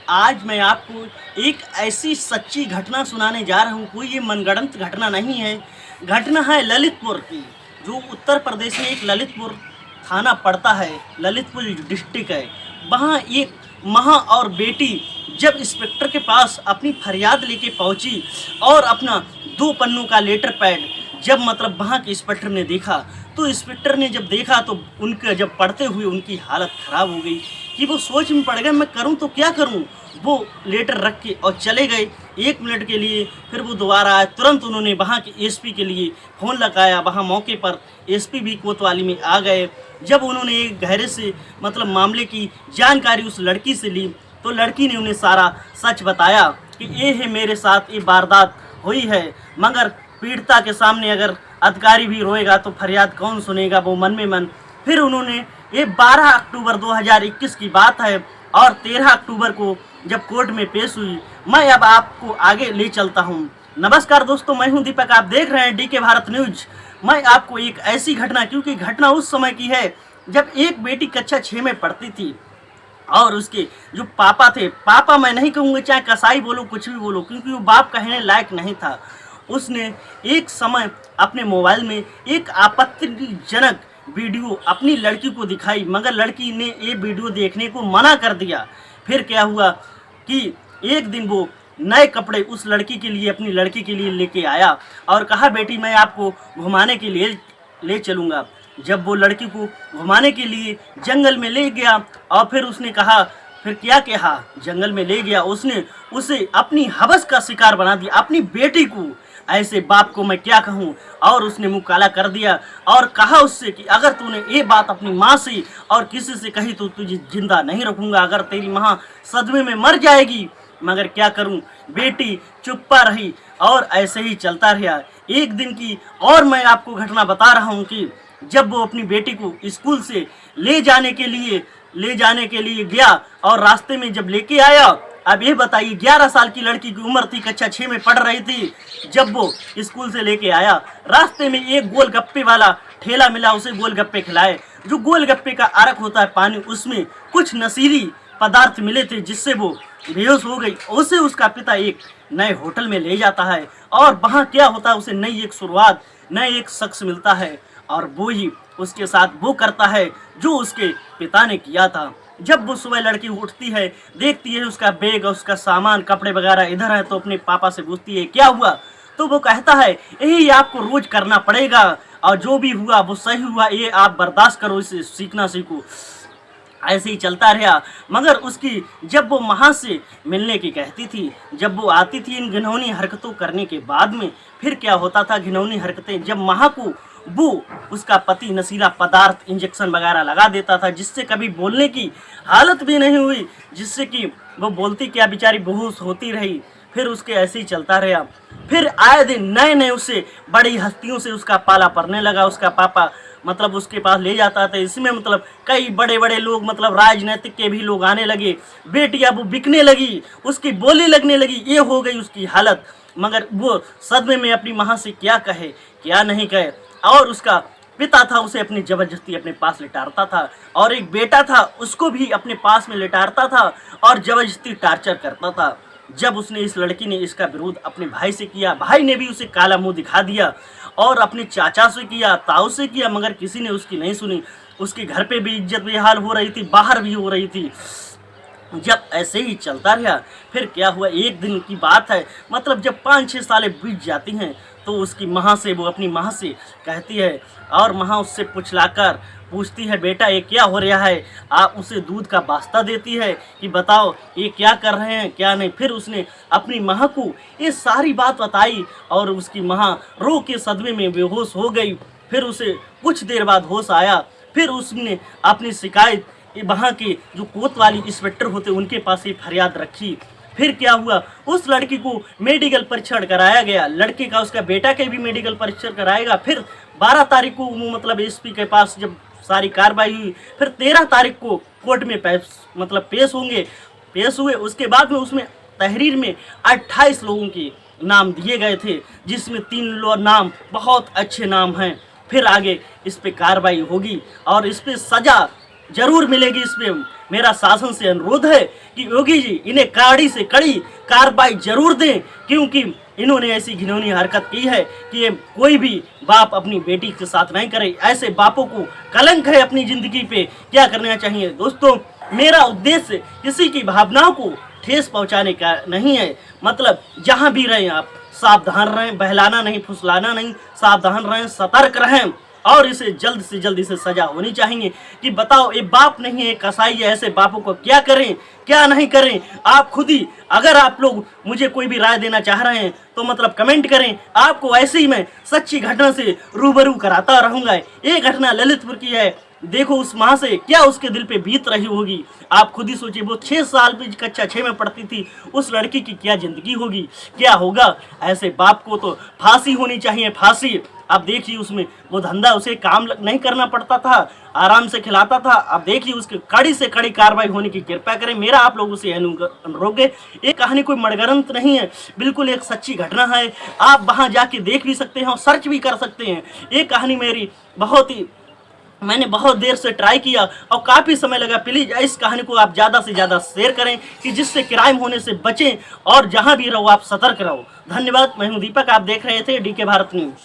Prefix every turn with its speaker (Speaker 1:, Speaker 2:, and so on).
Speaker 1: आज मैं आपको एक ऐसी सच्ची घटना सुनाने जा रहा हूँ। कोई ये मनगढ़ंत घटना नहीं है। घटना है ललितपुर की, जो उत्तर प्रदेश में एक ललितपुर थाना पड़ता है, ललितपुर डिस्ट्रिक्ट है। वहाँ एक माँ और बेटी जब इंस्पेक्टर के पास अपनी फरियाद लेके पहुँची और अपना 2 पन्नों का लेटर पैड जब वहाँ के इंस्पेक्टर ने देखा, तो इंस्पेक्टर ने जब देखा तो उनके जब पढ़ते हुए उनकी हालत ख़राब हो गई कि वो सोच में पड़ गए, मैं करूं तो क्या करूं। वो लेटर रख के और चले गए 1 मिनट के लिए। फिर वो दोबारा आए, तुरंत उन्होंने वहाँ के एसपी के लिए फ़ोन लगाया। वहाँ मौके पर एसपी भी कोतवाली में आ गए। जब उन्होंने एक गहरे से मामले की जानकारी उस लड़की से ली, तो लड़की ने उन्हें सारा सच बताया कि ये है मेरे साथ ये वारदात हुई है, मगर पीड़िता के सामने अगर अधिकारी भी रोएगा तो फरियाद कौन सुनेगा, वो मन में मन। फिर उन्होंने ये 12 अक्टूबर 2021 की बात है और 13 अक्टूबर को जब कोर्ट में पेश हुई। मैं अब आपको आगे ले चलता हूँ। नमस्कार दोस्तों, मैं हूँ दीपक, आप देख रहे हैं डीके भारत न्यूज। मैं आपको एक ऐसी घटना, क्योंकि घटना उस समय की है जब एक बेटी कक्षा 6 में पढ़ती थी और उसके जो पापा थे, पापा मैं नहीं कहूँगा, चाहे कसाई बोलो कुछ भी बोलो, क्योंकि वो बाप कहने लायक नहीं था। उसने एक समय अपने मोबाइल में एक आपत्तिजनक वीडियो अपनी लड़की को दिखाई, मगर लड़की ने ये वीडियो देखने को मना कर दिया। फिर क्या हुआ कि एक दिन वो नए कपड़े उस लड़की के लिए, अपनी लड़की के लिए लेके आया और कहा, बेटी मैं आपको घुमाने के लिए ले चलूँगा। जब वो लड़की को घुमाने के लिए जंगल में ले गया और फिर उसने कहा, फिर क्या कहा, जंगल में ले गया, उसने उसे अपनी हवस का शिकार बना दिया, अपनी बेटी को। ऐसे बाप को मैं क्या कहूँ। और उसने मुँह काला कर दिया और कहा उससे कि अगर तूने ये बात अपनी माँ से और किसी से कही तो तुझे जिंदा नहीं रखूँगा, अगर तेरी माँ सदमे में मर जाएगी। मगर क्या करूँ, बेटी चुप्पा रही और ऐसे ही चलता रहा। एक दिन की और मैं आपको घटना बता रहा हूँ कि जब वो अपनी बेटी को स्कूल से ले जाने के लिए गया और रास्ते में जब लेके आया, अब ये बताइए 11 साल की लड़की की उम्र थी, कक्षा 6 में पढ़ रही थी। जब वो स्कूल से लेके आया, रास्ते में एक गोलगप्पे वाला ठेला मिला, उसे गोलगप्पे खिलाए। जो गोलगप्पे का अरक होता है पानी, उसमें कुछ नशीली पदार्थ मिले थे जिससे वो बेहोश हो गई। उसे उसका पिता एक नए होटल में ले जाता है और वहाँ क्या होता है, उसे नई एक शुरुआत, नए एक शख्स मिलता है और वो ही उसके साथ वो करता है जो उसके पिता ने किया था। जब वो सुबह लड़की उठती है, देखती है उसका बैग और उसका सामान कपड़े वगैरह इधर है, तो अपने पापा से पूछती है क्या हुआ। तो वो कहता है यही आपको रोज करना पड़ेगा और जो भी हुआ वो सही हुआ, ये आप बर्दाश्त करो, इसे सीखना सीखो। ऐसे ही चलता रहा। मगर उसकी जब वो माँ से मिलने की कहती थी, जब वो आती थी इन घिनौनी हरकतों करने के बाद में, फिर क्या होता था, घिनौनी हरकतें, जब माँ को वो उसका पति नशीला पदार्थ इंजेक्शन वगैरह लगा देता था, जिससे कभी बोलने की हालत भी नहीं हुई, जिससे कि वो बोलती क्या, बेचारी बेहोश होती रही। फिर उसके ऐसे ही चलता रहा। फिर आए दिन नए नए उससे बड़ी हस्तियों से उसका पाला पड़ने लगा। उसका पापा उसके पास ले जाता था। इसमें कई बड़े बड़े लोग, राजनीतिक के भी लोग आने लगे। बेटियां वो बिकने लगी, उसकी बोली लगने लगी, ये हो गई उसकी हालत। मगर वो सदमे में अपनी माँ से क्या कहे क्या नहीं कहे। और उसका पिता था, उसे अपनी जबरदस्ती अपने पास लिटारता था और एक बेटा था, उसको भी अपने पास में लिटारता था और जबरदस्ती टार्चर करता था। जब उसने, इस लड़की ने इसका विरोध अपने भाई से किया, भाई ने भी उसे काला मुंह दिखा दिया और अपने चाचा से किया, ताऊ से किया, मगर किसी ने उसकी नहीं सुनी। उसके घर पे भी इज्जत बेहाल हो रही थी, बाहर भी हो रही थी। जब ऐसे ही चलता रहा, फिर क्या हुआ, एक दिन की बात है, जब 5-6 सालें बीत जाती हैं, तो उसकी माँ से, वो अपनी माँ से कहती है और माँ उससे पुछलाकर पूछती है, बेटा ये क्या हो रहा है। आप उसे दूध का वास्ता देती है कि बताओ ये क्या कर रहे हैं क्या नहीं। फिर उसने अपनी माँ को ये सारी बात बताई और उसकी माँ रो के सदमे में बेहोश हो गई। फिर उसे कुछ देर बाद होश आया। फिर उसने अपनी शिकायत वहाँ के जो कोतवाली इंस्पेक्टर होते उनके पास ही फरियाद रखी। फिर क्या हुआ, उस लड़की को मेडिकल परीक्षण कराया गया, लड़के का, उसका बेटा के भी मेडिकल परीक्षण कराएगा। फिर 12 तारीख को एसपी के पास जब सारी कार्रवाई हुई, फिर 13 तारीख को कोर्ट में पेश हुए। उसके बाद में उसमें तहरीर में 28 लोगों के नाम दिए गए थे, जिसमें 3 नाम बहुत अच्छे नाम हैं। फिर आगे इस पे कार्रवाई होगी और इस पे सज़ा जरूर मिलेगी। इस पे मेरा शासन से अनुरोध है कि योगी जी इन्हें कड़ी से कड़ी कार्रवाई जरूर दें, क्योंकि इन्होंने ऐसी घिनौनी हरकत की है कि ये कोई भी बाप अपनी बेटी के साथ नहीं करे। ऐसे बापों को कलंक है अपनी जिंदगी पे। क्या करना चाहिए दोस्तों? मेरा उद्देश्य किसी की भावनाओं को ठेस पहुंचाने का नहीं है। मतलब जहां भी रहें आप सावधान रहें, बहलाना नहीं, फुसलाना नहीं, सावधान रहें, सतर्क रहें और इसे जल्द से जल्द इसे सजा होनी चाहिए। कि बताओ, ये बाप नहीं है, कसाई है, ऐसे बापों को क्या करें क्या नहीं करें? आप खुद ही, अगर आप लोग मुझे कोई भी राय देना चाह रहे हैं तो मतलब कमेंट करें। आपको ऐसे ही मैं सच्ची घटना से रूबरू कराता रहूंगा। ये घटना ललितपुर की है। देखो उस माँ से क्या उसके दिल पे बीत रही होगी। आप खुद ही सोचिए, वो 6 साल में कक्षा 6 में पढ़ती थी, उस लड़की की क्या जिंदगी होगी, क्या होगा। ऐसे बाप को तो फांसी होनी चाहिए, फांसी। अब देखिए, उसमें वो धंधा उसे काम नहीं करना पड़ता था, आराम से खिलाता था। अब देखिए, उसकी कड़ी से कड़ी कार्रवाई होने की कृपा करें। मेरा आप लोगों से अनुरोध है। ये कहानी कोई मनगढ़ंत नहीं है, बिल्कुल एक सच्ची घटना है। आप वहां जाके देख भी सकते हैं और सर्च भी कर सकते हैं। ये कहानी मेरी मैंने बहुत देर से ट्राई किया और काफ़ी समय लगा। प्लीज़ इस कहानी को आप ज़्यादा से ज़्यादा शेयर करें कि जिससे क्राइम होने से बचें और जहां भी रहो आप सतर्क रहो। धन्यवाद। मैं हूं दीपक, आप देख रहे थे DK भारत न्यूज़।